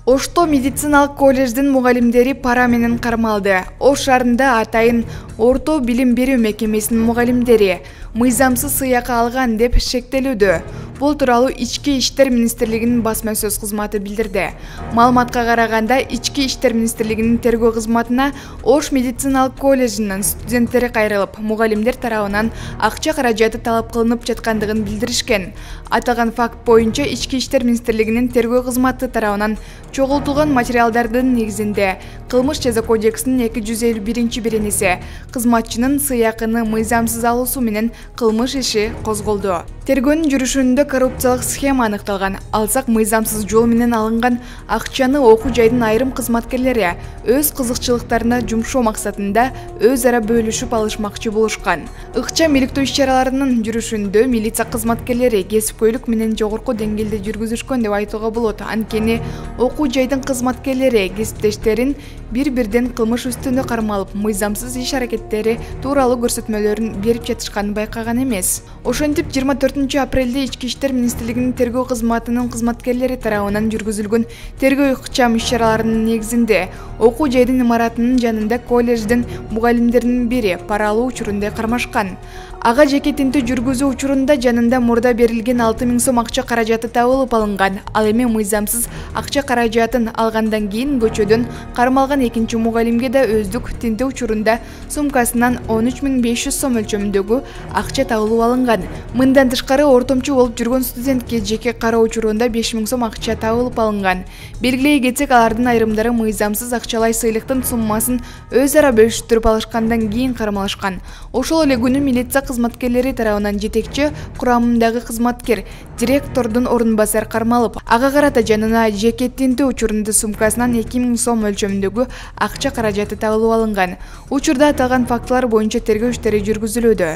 Ошто медициналык колледждин мугалимдери пара менен кармалды. Ош шаарында атайын орто билим берүү мекемесинин мугалимдери мыйзамсыз сыйакы алган деп шектелүүдө. Бул тууралуу Ички иштер министрлигинин басма сөз кызматы билдирди. Маалыматка караганда, Ички иштер министрлигинин тергөө кызматына Ош медициналык колледжинин студенттери кайрылып, мугалимдер тарабынан акча каражаты талап кылынып жаткандыгын билдиришкен. Аталган факт боюнча Ички иштер министрлигинин тергөө кызматы тарабынан чогултулган материалдардын негизинде Кылмыш жаза кодексинин 251-беренеси кызматчынын сыйакыны мыйзамсыз алуусу менен кылмыш иши козголду. Тергөөнүн жүрүшүндө коррупциялык схема аныкталган. Алсак, мыйзамсыз жол менен алынган акчаны окуу жайдын айрым кызматкерлери өз кызыкчылыктарына жумшоо максатында өз ара бөлүшүп алышмакчы болушкан. Ыкчам иликтөө иш-чараларынын жүрүшүндө милиция кызматкерлери кесипкөйлүк менен жогорку деңгээлде жүргүзүшкөн деп айтууга болот. Анткени окуу жайдын кызматкерлери кесиптештерин бир-бирден кылмыш үстүндө кармалып, мыйзамсыз иш-аракеттери тууралуу көрсөтмөлөрүн берип жатышканын байкаган эмес. Ошентип 24 апрелде Ички иштер министрлигинин тергөө кызматынын кызматкерлери тарабынан жүргүзүлгөн тергөө ыкчам иш-чараларынын негизинде окуу жайдын имаратынын жанында колледждин мугалимдеринин бири пара алуу учурунда кармашкан. Ага жеке тинтүү жүргүзүү учурунда жанында мурда берилген 6000 сом акча каражаты табылып алынган. Ал эми мыйзамсыз акча каражатын алгандан кийин көчөдөн кармалган экинчи мугалимге да өздүк тинтүү учурунда сумкасынан 13500 сом өлчөмүндөгү акча табылып алынган. Мындан тышкары ортомчу болуп жүргөн студентке жеке кароо учурунда 5000 сом акча табылып алынган. Белгилей кетсек, алардын айрымдары мыйзамсыз акчалай сыйлыктын суммасын өз ара бөлүштүрүп алышкандан кийин кармалышкан. Ошол эле күнү милиция кызматкерлери тарабынан жетекчи курамындагы кызматкер директордун орун басары кармалып, ага карата жанына жеке тинтүү учурунда сумкасынан 2000 сом өлчөмүндөгү акча каражаты табылып алынган. Учурда аталган фактылар боюнча тергөө иштери жүргүзүлүүдө.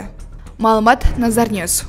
Маалымат Назар Ньюс.